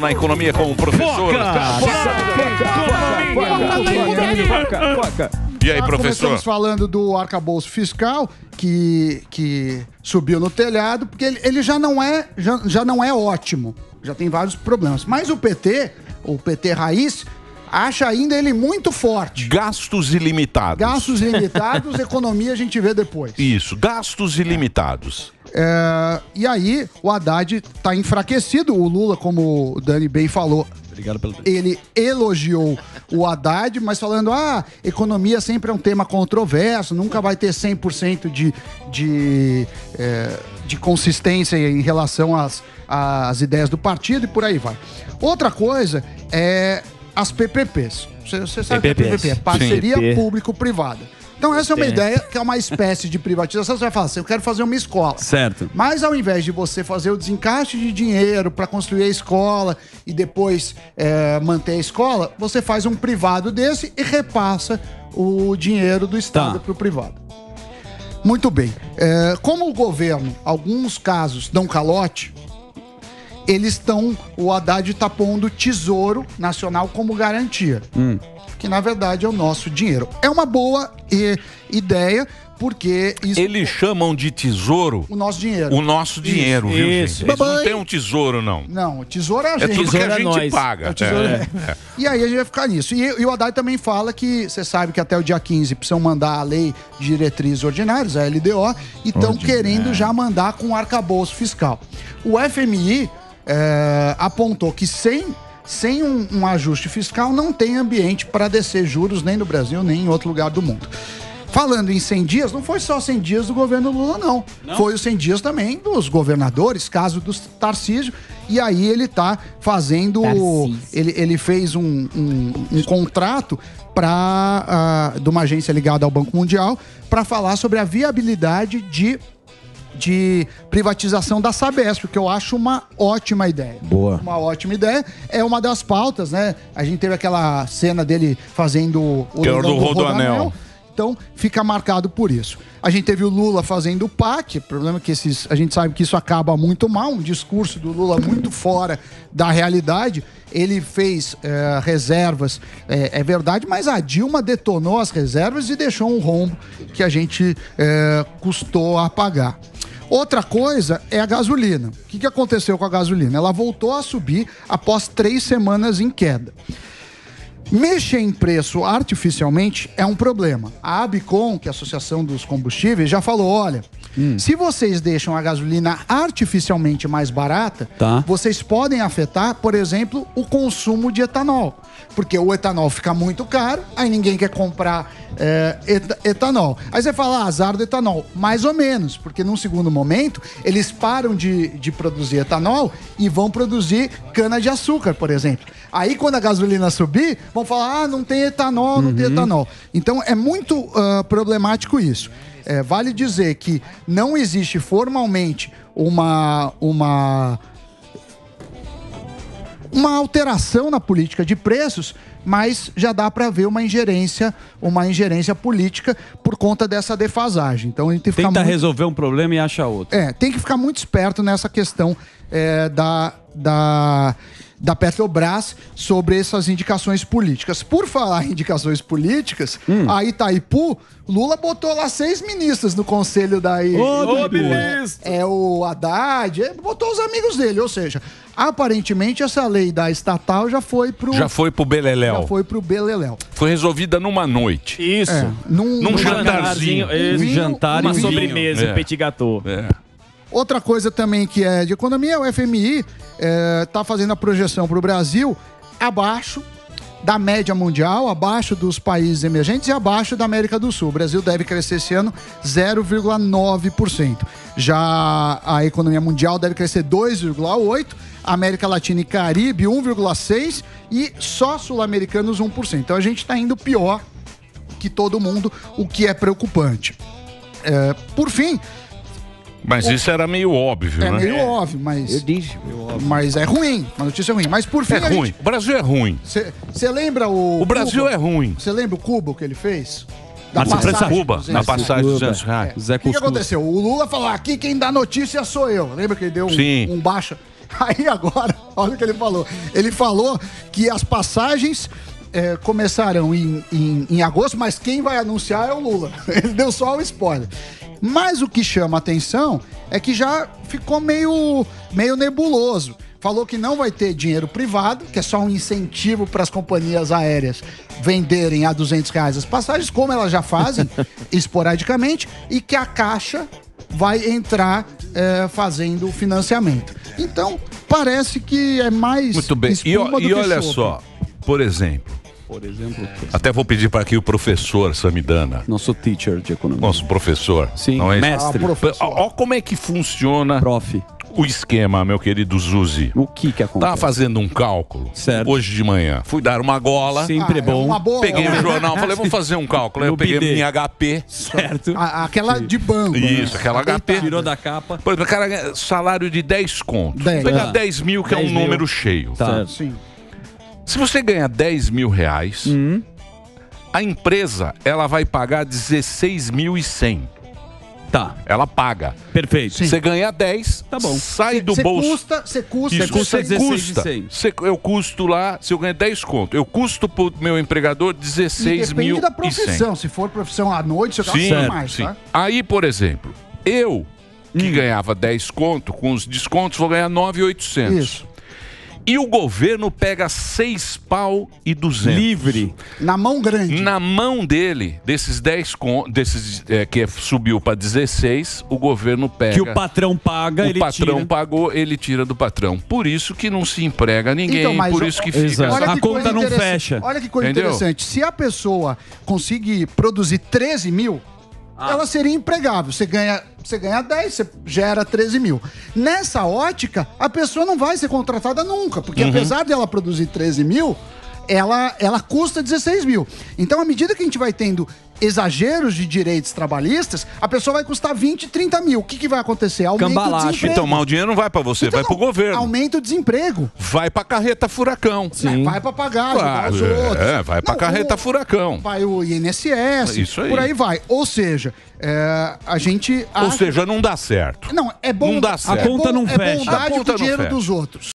Na economia com o professor. E aí, professor? Começamos falando do arcabouço fiscal que subiu no telhado, porque ele já não é ótimo. Já tem vários problemas. Mas o PT raiz, acha ainda ele muito forte. Gastos ilimitados. Gastos ilimitados, economia a gente vê depois. Isso, gastos ilimitados. E aí, o Haddad está enfraquecido. O Lula, como o Dani bem falou, obrigado pelo... ele elogiou o Haddad, mas falando, economia sempre é um tema controverso, nunca vai ter 100% de consistência em relação às ideias do partido e por aí vai. Outra coisa é as PPPs. Você sabe o que é PPP? É parceria público-privada. Então essa é uma ideia que é uma espécie de privatização. Você vai falar assim, eu quero fazer uma escola. Certo. Mas ao invés de você fazer o desencaixe de dinheiro para construir a escola e depois manter a escola, você faz um privado desse e repassa o dinheiro do Estado para o privado. Muito bem. Como o governo, alguns casos, dão calote, o Haddad está pondo o Tesouro Nacional como garantia. Que na verdade é o nosso dinheiro. É uma boa ideia, porque isso... Eles chamam de tesouro o nosso dinheiro. O nosso dinheiro, viu, isso. gente? Eles não têm um tesouro, não. Não, o tesouro é a gente. É tudo que a gente paga. E aí a gente vai ficar nisso. E o Haddad também fala que, você sabe que até o dia 15 precisam mandar a lei de diretrizes ordinárias, a LDO, e estão querendo já mandar com o arcabouço fiscal. O FMI apontou que sem um ajuste fiscal não tem ambiente para descer juros nem no Brasil, nem em outro lugar do mundo. Falando em 100 dias, não foi só 100 dias do governo Lula, não. Foi os 100 dias também dos governadores, caso do Tarcísio. E aí ele está fazendo... Ele fez um contrato de uma agência ligada ao Banco Mundial para falar sobre a viabilidade de privatização da Sabesp, que eu acho uma ótima ideia. Boa. Uma ótima ideia. É uma das pautas, né? A gente teve aquela cena dele fazendo o leilão do Rodoanel. Então, fica marcado por isso. A gente teve o Lula fazendo o PAC, o problema é que a gente sabe que isso acaba muito mal, um discurso do Lula muito fora da realidade. Ele fez reservas, é verdade, mas a Dilma detonou as reservas e deixou um rombo que a gente custou a pagar. Outra coisa é a gasolina. O que aconteceu com a gasolina? Ela voltou a subir após 3 semanas em queda. Mexer em preço artificialmente é um problema. A ABICOM, que é a Associação dos Combustíveis, já falou, olha, se vocês deixam a gasolina artificialmente mais barata, vocês podem afetar, por exemplo, o consumo de etanol. Porque o etanol fica muito caro, aí ninguém quer comprar etanol. Aí você fala, azar do etanol. Mais ou menos, porque num segundo momento, eles param de produzir etanol e vão produzir cana-de-açúcar, por exemplo. Aí quando a gasolina subir, vão falar, não tem etanol, não tem etanol. Então é muito problemático isso. Vale dizer que não existe formalmente uma alteração na política de preços, mas já dá para ver uma ingerência política por conta dessa defasagem. Então a gente tem que tenta resolver um problema e acha outro. Tem que ficar muito esperto nessa questão da Petrobras sobre essas indicações políticas. Por falar em indicações políticas, a Itaipu, Lula botou lá 6 ministros no conselho da Itaipu. O Haddad, botou os amigos dele, ou seja, aparentemente essa lei da estatal já foi pro Beleléu. Já foi pro Beleléu. Foi resolvida numa noite. Isso. Num jantarzinho. Uma sobremesa, um petit gâteau. Outra coisa também que é de economia, o FMI está fazendo a projeção para o Brasil abaixo da média mundial, abaixo dos países emergentes e abaixo da América do Sul. O Brasil deve crescer esse ano 0,9%. Já a economia mundial deve crescer 2,8%, a América Latina e Caribe 1,6% e só sul-americanos 1%. Então a gente está indo pior que todo mundo, o que é preocupante. Por fim... Mas isso era meio óbvio, né? É meio óbvio, mas... Eu disse. Mas é ruim, a notícia é ruim. Mas por fim... É ruim, o Brasil é ruim. Você lembra o... O Brasil Cuba? é ruim. Você lembra o Cubo que ele fez? Na Cuba, na passagem dos Cuba. R$200. Zé O que aconteceu? O Lula falou, aqui quem dá notícia sou eu. Lembra que ele deu um baixa? Aí agora, olha o que ele falou. Ele falou que as passagens começarão em agosto, mas quem vai anunciar é o Lula. Ele deu só o spoiler. Mas o que chama a atenção é que já ficou meio nebuloso. Falou que não vai ter dinheiro privado, que é só um incentivo para as companhias aéreas venderem a R$200 as passagens, como elas já fazem, esporadicamente, e que a Caixa vai entrar fazendo o financiamento. Então, parece que é mais muito bem. E olha só, por exemplo, até vou pedir para aqui o professor Samidana. Nosso teacher de economia. Nosso professor. Sim, não é mestre. Olha como é que funciona o esquema, meu querido Zuzi. O que acontece? Tava fazendo um cálculo hoje de manhã. Fui dar uma gola. Sempre bom. Peguei o jornal, falei, vamos fazer um cálculo. Aí eu peguei minha HP. Certo. Aquela de banco. Isso, aquela HP. Tirou da capa. Por exemplo, cara, salário de 10 contos. Pegar 10 mil, que é um número cheio. Tá. Sim. Se você ganha 10 mil reais, a empresa ela vai pagar 16.100. Tá. Ela paga. Perfeito. Você ganha 10, tá bom. Sai do bolso. Você custa. Isso, custa 16.100. Eu custo lá, se eu ganho 10 conto, eu custo pro meu empregador 16.100. Depende da profissão. Se for profissão à noite, você gasta mais, tá? Aí, por exemplo, eu que ganhava 10 conto, com os descontos vou ganhar 9.800. Isso. E o governo pega 6.200. Livre. Na mão grande. Na mão dele, desses 10 que subiu para 16, o governo pega. Que o patrão paga, ele tira. O patrão pagou, ele tira do patrão. Por isso que não se emprega ninguém, então, mas por isso que fica. A conta não fecha. Olha que coisa interessante. Se a pessoa conseguir produzir 13 mil, ela seria empregável. Você ganha 10, você gera 13 mil. Nessa ótica, a pessoa não vai ser contratada nunca, porque apesar de ela produzir 13 mil, ela custa 16 mil. Então, à medida que a gente vai tendo exageros de direitos trabalhistas, a pessoa vai custar 20, 30 mil. O que vai acontecer? Aumenta o desemprego. Então, mas o dinheiro não vai para você, vai pro governo. Aumenta o desemprego. Vai pra carreta furacão. Sim. Vai pra pagar os outros. Vai pra carreta furacão. Vai o INSS, isso aí. Por aí vai. Ou seja, a gente... Ou seja, não dá certo. Não, é bom... Não dá certo. A conta não fecha. É bondade com o dinheiro dos outros.